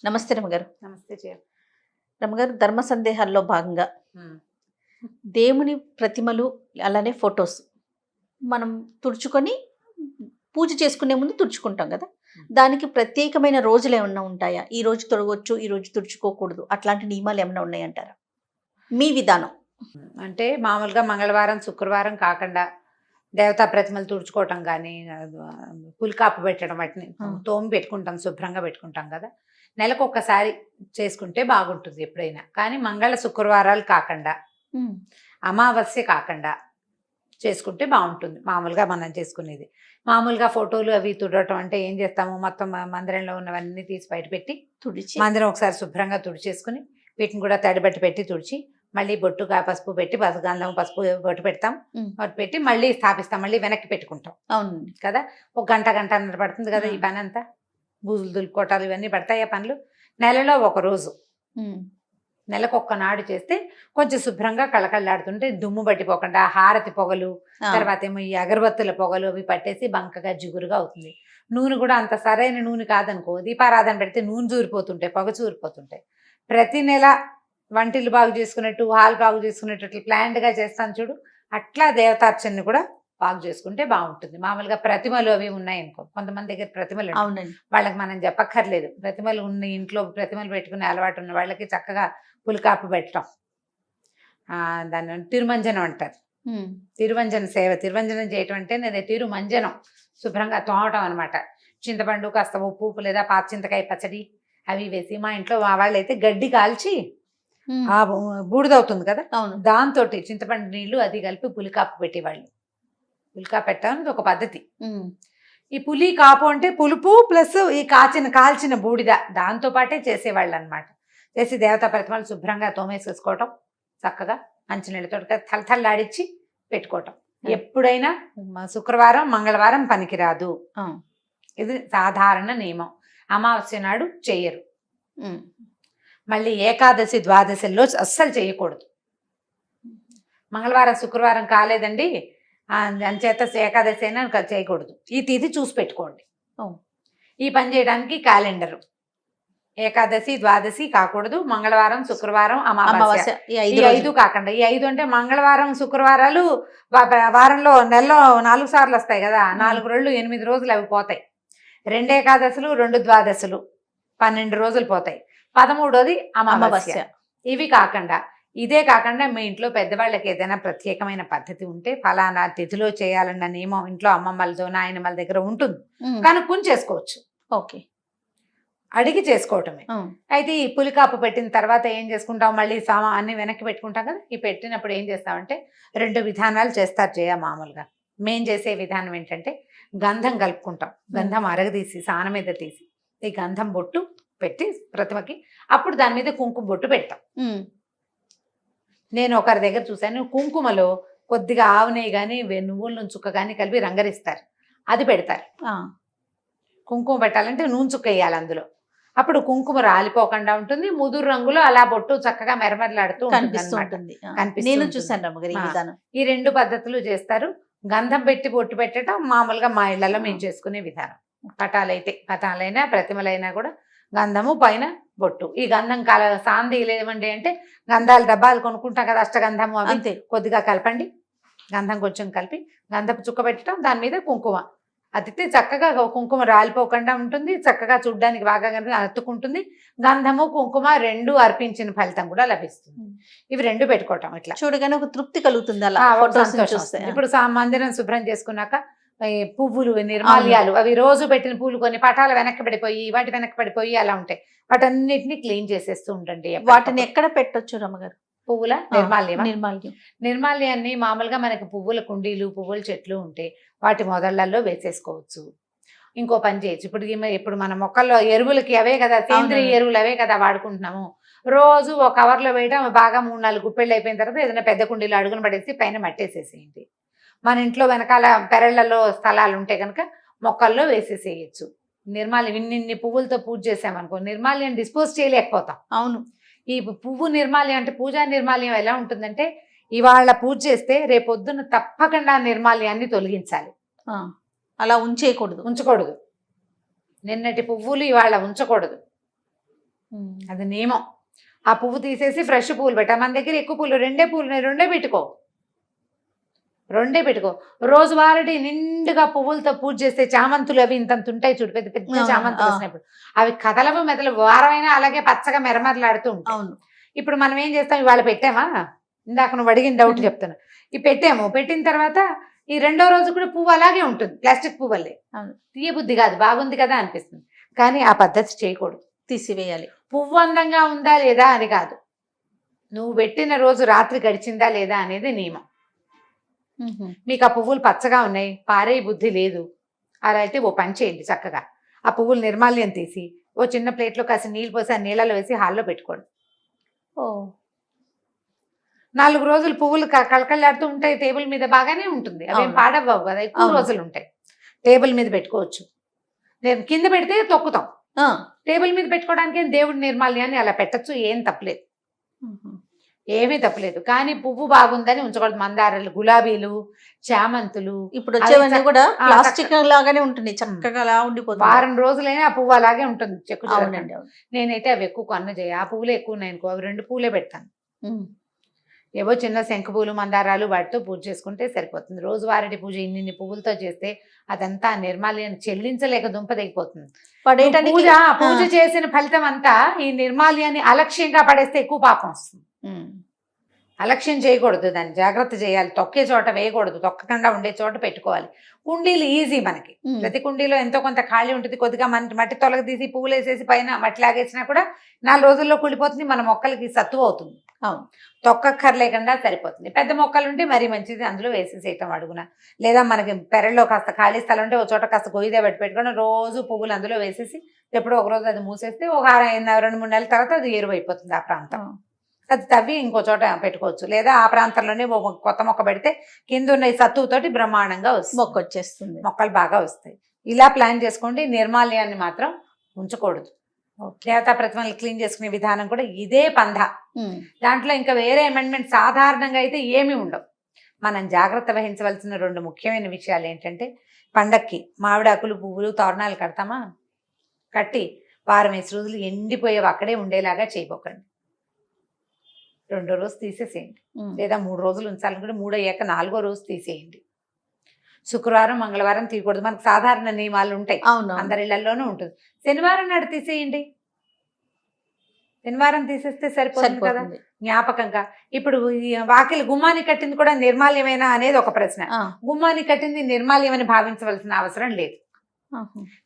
నమస్తే రమగారు. నమస్తే జయ. రమగారు, ధర్మ సందేహాల్లో భాగంగా హ్మ్. దేవుని ప్రతిమలు అలానే ఫొటోస్ మనం తుడుచుకొని పూజ చేసుకునే ముందు తుడుచుకుంటాం కదా. దానికి ప్రత్యేకమైన రోజులు ఏమన్నా ఉంటాయా? ఈ రోజు తొడగొచ్చు, ఈ రోజు తుడుచుకోకూడదు, అట్లాంటి నియమాలు ఏమన్నా ఉన్నాయంటారా? మీ విధానం. అంటే మామూలుగా మంగళవారం, శుక్రవారం కాకుండా దేవతా ప్రతిమలు తుడుచుకోవటం కానీ, పులికాపు పెట్టడం, వాటిని తోమి పెట్టుకుంటాం, శుభ్రంగా పెట్టుకుంటాం కదా. నెలకు ఒక్కసారి చేసుకుంటే బాగుంటుంది ఎప్పుడైనా. కానీ మంగళ శుక్రవారాలు కాకుండా, అమావాస్య కాకుండా చేసుకుంటే బాగుంటుంది. మామూలుగా మనం చేసుకునేది మామూలుగా ఫోటోలు అవి తుడటం అంటే ఏం చేస్తాము, మొత్తం మందిరంలో ఉన్నవన్నీ తీసి బయట పెట్టి తుడిచి మందిరం ఒకసారి శుభ్రంగా తుడిచేసుకుని వీటిని కూడా తడిబట్టి పెట్టి తుడిచి మళ్ళీ బొట్టుగా పసుపు పెట్టి గంధం పసుపు బొట్టు పెడతాం. బొట్టు పెట్టి మళ్ళీ స్థాపిస్తాం, మళ్ళీ వెనక్కి పెట్టుకుంటాం. అవును కదా, ఒక గంటన్నర పడుతుంది కదా ఈ పని అంతా. బూజులు దులుపుకోవటాలు ఇవన్నీ పడతాయి ఆ పనులు. నెలలో ఒక రోజు, నెలకు ఒక్కనాడు చేస్తే కొంచెం శుభ్రంగా కళకళలాడుతుంటే దుమ్ము పట్టిపోకుండా హారతి పొగలు, తర్వాత ఏమో ఈ అగరబత్తుల పొగలు అవి పట్టేసి బంకగా జిగురుగా అవుతుంది. నూనె కూడా అంత సరైన నూనె కాదనుకో, దీపారాధన పెడితే నూనె చూరిపోతుంటాయి, పొగ చూరిపోతుంటాయి. ప్రతి నెల వంటిల్లు బాగు చేసుకున్నట్టు, హాల్ బాగు చేసుకున్నట్టు అట్లా ప్లాన్డ్గా చేస్తాను చూడు, అట్లా దేవతార్చనని కూడా బాగు చేసుకుంటే బాగుంటుంది. మామూలుగా ప్రతిమలు అవి ఉన్నాయనుకో, కొంతమంది దగ్గర ప్రతిమలు వాళ్ళకి మనం చెప్పక్కర్లేదు. ప్రతిమలు ఉన్న ఇంట్లో ప్రతిమలు పెట్టుకునే అలవాటు ఉన్న వాళ్ళకి చక్కగా పులికాపు పెట్టడం, దాన్ని తిరుమంజనం అంటారు. తిరువంజన సేవ, తిరువంజనం చేయటం అంటే నేను తిరుమంజనం శుభ్రంగా తోమటం అనమాట. చింతపండు, కాస్త ఉప్పు లేదా పాత చింతకాయ పచ్చడి అవి వేసి, మా ఇంట్లో మా వాళ్ళైతే గడ్డి కాల్చి ఆ బూడిదవుతుంది కదా, దాంతో చింతపండు నీళ్లు అది కలిపి పులికాపు పెట్టేవాళ్ళు. పులికాపు పెట్టడం ఒక పద్ధతి. ఈ పులి కాపు అంటే పులుపు ప్లస్ ఈ కాల్చిన బూడిద, దాంతో పాటే చేసేవాళ్ళు అనమాట. చేసి దేవతా ప్రతిమలు శుభ్రంగా తోమేసేసుకోవటం, చక్కగా మంచినీళ్ళతో తలతల్లాడిచ్చి పెట్టుకోవటం. ఎప్పుడైనా శుక్రవారం మంగళవారం పనికిరాదు, ఇది సాధారణ నియమం. అమావాస్య నాడు చెయ్యరు. మళ్ళీ ఏకాదశి ద్వాదశిలో అస్సలు చేయకూడదు. మంగళవారం శుక్రవారం కాలేదండి అంచేత ఏకాదశి అయినా చేయకూడదు. ఈ తిథి చూసి పెట్టుకోండి. ఈ పని చేయడానికి క్యాలెండరు ఏకాదశి ద్వాదశి కాకూడదు, మంగళవారం శుక్రవారం అమావాస్య ఈ 5 కాకుండా. ఈ 5 అంటే మంగళవారం శుక్రవారాలు వారంలో నెలలో 4 సార్లు వస్తాయి కదా, 4 రోజులు 8 రోజులు అవి పోతాయి. 2 ఏకాదశులు 2 ద్వాదశులు 12 రోజులు పోతాయి. 13వది అమావాస్య. ఇవి కాకుండా, ఇదే కాకుండా మీ ఇంట్లో పెద్దవాళ్ళకి ఏదైనా ప్రత్యేకమైన పద్ధతి ఉంటే ఫలానా తిథిలో చేయాలన్న నియమం ఇంట్లో అమ్మమ్మలతో నాయనమ్మల దగ్గర ఉంటుంది, కనుక్కొని చేసుకోవచ్చు. ఓకే, అడిగి చేసుకోవటమే. అయితే ఈ పులికాపు పెట్టిన తర్వాత ఏం చేసుకుంటాం, మళ్ళీ అన్ని వెనక్కి పెట్టుకుంటాం కదా. ఈ పెట్టినప్పుడు ఏం చేస్తామంటే 2 విధానాలు చేస్తారు చేయ. మామూలుగా మేం చేసే విధానం ఏంటంటే గంధం కలుపుకుంటాం. గంధం అరగదీసి సాన మీద తీసి ఈ గంధం బొట్టు పెట్టి ప్రతిమకి, అప్పుడు దాని మీద కుంకుమ బొట్టు పెడతాం. నేను ఒకరి దగ్గర చూశాను, కుంకుమలో కొద్దిగా ఆవు నెయ్యి కానీ నువ్వుల నూనె చుక్క కానీ కలిపి రంగరిస్తారు, అది పెడతారు. కుంకుమ పెట్టాలంటే నూనె చుక్క వేయాలి అందులో, అప్పుడు కుంకుమ రాలిపోకుండా ఉంటుంది. ముదురు రంగులో అలా బొట్టు చక్కగా మెరమెరలాడుతూ కనిపిస్తుంది. ఈ 2 పద్ధతులు చేస్తారు. గంధం పెట్టి బొట్టు పెట్టడం మామూలుగా మా ఇళ్లలో మేము చేసుకునే విధానం. పటాలైనా ప్రతిమలైనా కూడా గంధము పైన బొట్టు. ఈ గంధం సాంది లేవండి అంటే గంధాల డబ్బాలు కొనుక్కుంటాం కదా, అష్టగంధము అవి కొద్దిగా కలపండి. గంధం కొంచెం కలిపి గంధపు చుక్క పెట్టడం, దాని మీద కుంకుమ అతితే చక్కగా కుంకుమ రాలిపోకుండా ఉంటుంది, చక్కగా చూడ్డానికి బాగా అతుక్కుంటుంది. గంధము కుంకుమ 2 అర్పించిన ఫలితం కూడా లభిస్తుంది. ఇవి 2 పెట్టుకోవటం, ఇట్లా చూడగానే ఒక తృప్తి కలుగుతుంది. అలా ఇప్పుడు మందిరం శుభ్రం చేసుకున్నాక పువ్వులు, నిర్మాల్యాలు అవి రోజు పెట్టిన పూలు కొన్ని పటాలు వెనక్కి పడిపోయి వాటి వెనక్కి పడిపోయి అలా ఉంటాయి, వాటన్నిటిని క్లీన్ చేసేస్తూ ఉండండి. వాటిని ఎక్కడ పెట్టొచ్చు రమ్మగారు? పువ్వుల నిర్మాల్యాన్ని మామూలుగా మనకి పువ్వుల కుండీలు, పువ్వుల చెట్లు ఉంటే వాటి మొదళ్లలో వేసేసుకోవచ్చు. ఇంకో పని చేయొచ్చు, ఇప్పుడు మన మొక్కల్లో ఎరువులకి అవే కదా, సేంద్రియ ఎరువులు అవే కదా వాడుకుంటున్నాము. రోజు ఒక కవర్లో వేయడం, బాగా 3-4 గుప్పెళ్ళు అయిపోయిన తర్వాత ఏదైనా పెద్ద కుండీలో అడుగును పడేసి పైన మట్టేసేసేయండి. మన ఇంట్లో వెనకాల పెరళ్లలో స్థలాలు ఉంటే కనుక మొక్కల్లో వేసేసేయచ్చు. నిర్మాల్యం ఇన్ని పువ్వులతో పూజ చేసామనుకో, నిర్మాల్యం డిస్పోజ్ చేయలేకపోతాం. అవును, ఈ పువ్వు నిర్మాల్యం అంటే పూజా నిర్మాల్యం ఎలా ఉంటుందంటే, ఇవాళ పూజ చేస్తే రేపొద్దున తప్పకుండా నిర్మాల్యాన్ని తొలగించాలి. అలా ఉంచకూడదు. నిన్నటి పువ్వులు ఇవాళ ఉంచకూడదు. అది నియమం. ఆ పువ్వు తీసేసి ఫ్రెష్ పువ్వులు పెట్టా. మన దగ్గర ఎక్కువ పూలు రెండే పెట్టుకో. రోజువారీ నిండుగా పువ్వులతో పూజ చేస్తే చామంతులు అవి ఇంతంత ఉంటాయి చూడు, పెద్ద పెద్ద చామంతులు వచ్చినప్పుడు అవి కదలవు మెదలు వారమైనా అలాగే పచ్చగా మెరమరలాడుతూ ఉంటాయి. అవును. ఇప్పుడు మనం ఏం చేస్తాం, ఇవాళ పెట్టామా, ఇందాక నువ్వు అడిగిన డౌట్ చెప్తాను. ఇవి పెట్టిన తర్వాత ఈ రెండో రోజు కూడా పువ్వు అలాగే ఉంటుంది, ప్లాస్టిక్ పువ్వులే. తీయబుద్ధి కాదు, బాగుంది కదా అనిపిస్తుంది. కానీ ఆ పద్ధతి చేయకూడదు, తీసివేయాలి. పువ్వు అందంగా ఉందా లేదా అని కాదు, నువ్వు పెట్టిన రోజు రాత్రి గడిచిందా లేదా అనేది నియమం. మీకు ఆ పువ్వులు పచ్చగా ఉన్నాయి, పారే బుద్ధి లేదు, అలా అయితే ఓ పని చేయండి, చక్కగా ఆ పువ్వులు నిర్మాల్యం తీసి ఓ చిన్న ప్లేట్లో కాసి నీళ్ళు పోసి ఆ నీళ్ళలో వేసి హాల్లో పెట్టుకోండి. 4 రోజులు పువ్వులు కళకళలాడుతూ ఉంటాయి, టేబుల్ మీద బాగానే ఉంటుంది, అవేం పాడవ్వవు కదా, ఎక్కువ రోజులు ఉంటాయి. టేబుల్ మీద పెట్టుకోవచ్చు. నేను కింద పెడితే తొక్కుతాం, టేబుల్ మీద పెట్టుకోవడానికి దేవుడి నిర్మాల్యాన్ని అలా పెట్టచ్చు, ఏం తప్పలేదు, ఏమీ తప్పలేదు. కానీ పువ్వు బాగుందని ఉంచకూడదు. మందారాలు, గులాబీలు, చామంతులు ఇప్పుడు వచ్చేవన్నీ కూడా ప్లాస్టిక్ లాగానే ఉంటుంది, చక్కగా అలా ఉండిపోతుంది. వారం రోజులైనా ఆ పువ్వు అలాగే ఉంటుంది, చెక్కు. నేనైతే అవి ఎక్కువ కొన్న చేయ, ఆ పువ్వులే ఎక్కువ ఉన్నాయనుకో అవి 2 పువ్వులే పెడతాను. ఏవో చిన్న శంకు పూలు, మందారాలు వాటితో పూజ చేసుకుంటే సరిపోతుంది. రోజువారీ పూజ ఇన్ని పువ్వులతో చేస్తే అదంతా నిర్మాల్యాన్ని చెల్లించలేక దుంప దిగిపోతుంది. పూజ చేసిన ఫలితం అంతా ఈ నిర్మాల్యాన్ని అలక్ష్యంగా పడేస్తే ఎక్కువ పాపం వస్తుంది. అలక్ష్యం చేయకూడదు, దాన్ని జాగ్రత్త చేయాలి. తొక్కే చోట వేయకూడదు, తొక్కకుండా ఉండే చోట పెట్టుకోవాలి. కుండీలు ఈజీ మనకి, ప్రతి కుండీలో ఎంతో కొంత ఖాళీ ఉంటుంది. కొద్దిగా మట్టి తొలగ తీసి పువ్వులు వేసేసి పైన మట్టి లాగేసినా కూడా 4 రోజుల్లో కుళ్ళిపోతుంది, మన మొక్కలకి సత్తువ అవుతుంది. తొక్కక్కర్లేకుండా సరిపోతుంది. పెద్ద మొక్కలు ఉంటే మరీ మంచిది, అందులో వేసేసేయటం అడుగున. లేదా మనకి పెరట్లో కాస్త ఖాళీ స్థలం ఉంటే ఒక చోట కాస్త గొయ్యిదే పెట్టుకొని రోజు పువ్వులు అందులో వేసేసి ఎప్పుడో ఒక రోజు అది మూసేస్తే ఒక 2-3 నెలల తర్వాత అది ఎరువు అయిపోతుంది. ఆ ప్రాంతం అది తవ్వి ఇంకో చోట పెట్టుకోవచ్చు. లేదా ఆ ప్రాంతంలోనే కొత్త మొక్క పెడితే కింద ఉన్న ఈ సత్తువుతోటి బ్రహ్మాండంగా మొక్క వచ్చేస్తుంది, మొక్కలు బాగా వస్తాయి. ఇలా ప్లాన్ చేసుకోండి. నిర్మాల్యాన్ని మాత్రం ఉంచకూడదు. దేవతా ప్రతిమలు క్లీన్ చేసుకునే విధానం కూడా ఇదే పంధ. దాంట్లో ఇంకా వేరే అమెండ్మెంట్ సాధారణంగా అయితే ఏమీ ఉండవు. మనం జాగ్రత్త వహించవలసిన 2 ముఖ్యమైన విషయాలు ఏంటంటే, పండక్కి మామిడాకులు, పువ్వులు, తోరణాలు కడతామా, కట్టి 4 రోజులు ఎండిపోయేవి అక్కడే ఉండేలాగా చేయబోకండి. 2వ రోజు తీసేసేయండి, లేదా 3 రోజులు ఉంచాలనుకుంటే 3 అయ్యాక 4వ రోజు తీసేయండి. శుక్రవారం, మంగళవారం తీయకూడదు, మనకు సాధారణ నియమాలు ఉంటాయి, అందరి ఇళ్లలోనూ ఉంటుంది. శనివారం నాడు తీసేయండి, శనివారం తీసేస్తే సరిపోతుంది కదా జ్ఞాపకంగా. ఇప్పుడు వాకిలి గుమ్మాన్ని కట్టింది కూడా నిర్మాల్యమేనా అనేది ఒక ప్రశ్న. గుమ్మాన్ని కట్టింది నిర్మాల్యమని భావించవలసిన అవసరం లేదు.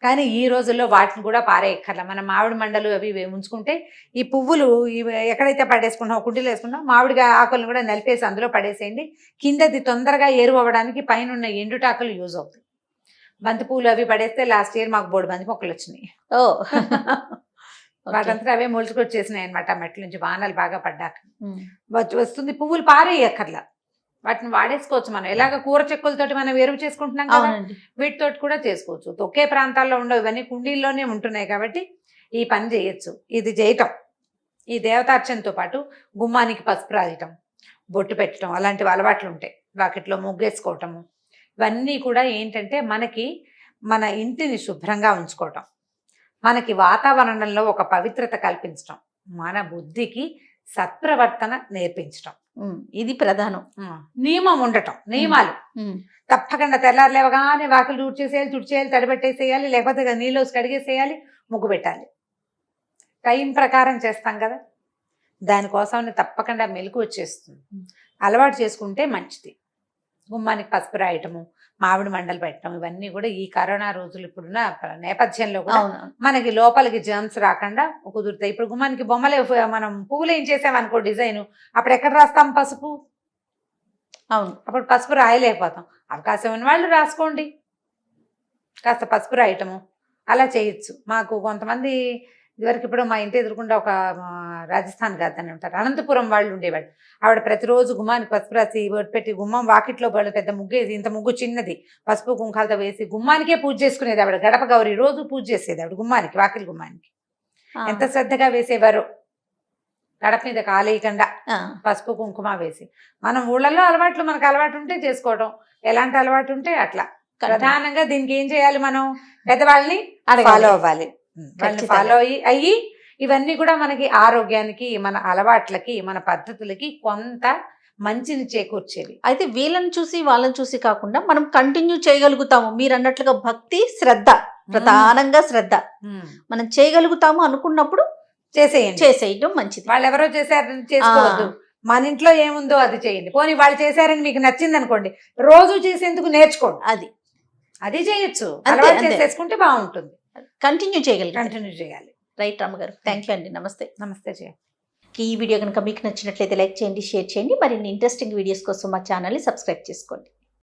కానీ ఈ రోజుల్లో వాటిని కూడా పారేయక్కర్ల. మన మామిడి మండలు అవి ఉంచుకుంటే ఈ పువ్వులు ఎక్కడైతే పడేసుకుంటాం, కుండీలో వేసుకుంటాం, మామిడి ఆకులను కూడా నలిపేసి అందులో పడేసేయండి. కిందది తొందరగా ఎరువు అవ్వడానికి పైన ఉన్న ఎండుటాకులు యూజ్ అవుతాయి. బంతి పూలు అవి పడేస్తే లాస్ట్ ఇయర్ మాకు 3 బంతి మొక్కలు వచ్చినాయి. వాటంతా అవే మొలుచుకొచ్చేసినాయి అనమాట. మెట్ల నుంచి వానలు బాగా పడ్డాక వస్తుంది. పువ్వులు పారేయక్కర్లా, వాటిని వాడేసుకోవచ్చు. మనం ఎలాగ కూర చెక్కులతోటి మనం ఎరువు చేసుకుంటున్నాం కదా, వీటితోటి కూడా చేసుకోవచ్చు. ఒకే ప్రాంతాల్లో ఉండవు, ఇవన్నీ కుండీల్లోనే ఉంటున్నాయి కాబట్టి ఈ పని చేయొచ్చు. ఇది చేయటం, ఈ దేవతార్చనతో పాటు గుమ్మానికి పసుపు రాయటం, బొట్టు పెట్టడం, అలాంటివి అలవాట్లు ఉంటాయి. వాకిట్లో ముగ్గేసుకోవటము, ఇవన్నీ కూడా ఏంటంటే మనకి మన ఇంటిని శుభ్రంగా ఉంచుకోవటం, మనకి వాతావరణంలో ఒక పవిత్రత కల్పించటం, మన బుద్ధికి సత్ప్రవర్తన నేర్పించటం, ఇది ప్రధానం. నియమం ఉండటం, నియమాలు తప్పకుండా తెల్లారులేవగానే వాకిలు తుడిచేయాలి, తడిపెట్టేసేయాలి, లేకపోతే నీళ్ళు కడిగేసేయాలి, ముగ్గు పెట్టాలి. టైం ప్రకారం చేస్తాం కదా, దానికోసం తప్పకుండా మెలకు వచ్చేస్తుంది. అలవాటు చేసుకుంటే మంచిది. గుమ్మానికి పసుపు రాయటము, మామిడి మండలు పెట్టడం, ఇవన్నీ కూడా ఈ కరోనా రోజులు ఇప్పుడున్న నేపథ్యంలో కూడా మనకి లోపలికి జర్మ్స్ రాకుండా కుదురుతాయి. ఇప్పుడు గుమ్మానికి బొమ్మలే మనం పువ్వులు ఏం చేసామనుకో డిజైన్, అప్పుడు ఎక్కడ రాస్తాం పసుపు? అప్పుడు పసుపు రాయలేకపోతాం. అవకాశం ఉన్న వాళ్ళు రాసుకోండి, కాస్త పసుపు రాయటము అలా చేయొచ్చు. మాకు కొంతమంది ఇదివరకు ఇప్పుడు మా ఇంటి ఎదురుకుండా ఒక రాజస్థాన్ గాదని ఉంటారు, అనంతపురం వాళ్ళు ఉండేవాళ్ళు. ఆవిడ ప్రతిరోజు గుమ్మానికి పసుపు రాసి పెట్టి గుమ్మం వాకిట్లో పెద్ద ముగ్గేది, ఇంత ముగ్గు చిన్నది, పసుపు కుంకాలతో వేసి గుమ్మానికే పూజ చేసుకునేది ఆవిడ. గడప గౌరి రోజు పూజ చేసేది ఆవిడ గుమ్మానికి, వాకిలి గుమ్మానికి. ఎంత శ్రద్ధగా వేసేవారు, గడప మీద కాలేయకుండా పసుపు కుంకుమ వేసి. మనం ఊళ్ళల్లో అలవాట్లు మనకు అలవాటు ఉంటే చేసుకోవడం, ఎలాంటి అలవాటు ఉంటే అట్లా. ప్రధానంగా దీనికి ఏం చేయాలి, మనం పెద్దవాళ్ళని ఫాలో అవ్వాలి. వాళ్ళని ఫాలో అయ్యి ఇవన్నీ కూడా మనకి ఆరోగ్యానికి, మన అలవాట్లకి, మన పద్ధతులకి కొంత మంచిని చేకూర్చేవి. అయితే వీళ్ళని చూసి వాళ్ళని చూసి కాకుండా మనం కంటిన్యూ చేయగలుగుతాము. మీరు అన్నట్లుగా భక్తి, శ్రద్ధ, ప్రధానంగా శ్రద్ధ మనం చేయగలుగుతాము అనుకున్నప్పుడు చేసేయడం మంచిది. వాళ్ళు ఎవరో చేశారని చేసుకోవద్దు. మన ఇంట్లో ఏముందో అది చేయండి. పోనీ వాళ్ళు చేశారని మీకు నచ్చింది అనుకోండి, రోజు చేసేందుకు నేర్చుకోండి. అది చేయొచ్చు, అలవాటు చేసేసుకుంటే బాగుంటుంది. కంటిన్యూ చేయాలి. రైట్ రామగారు, థ్యాంక్ యూ అండి. నమస్తే. నమస్తే జయ. ఈ వీడియో కనుక మీకు నచ్చినట్లయితే లైక్ చేయండి, షేర్ చేయండి. మరిన్ని ఇంట్రెస్టింగ్ వీడియోస్ కోసం మా ఛానల్ని సబ్స్క్రైబ్ చేసుకోండి.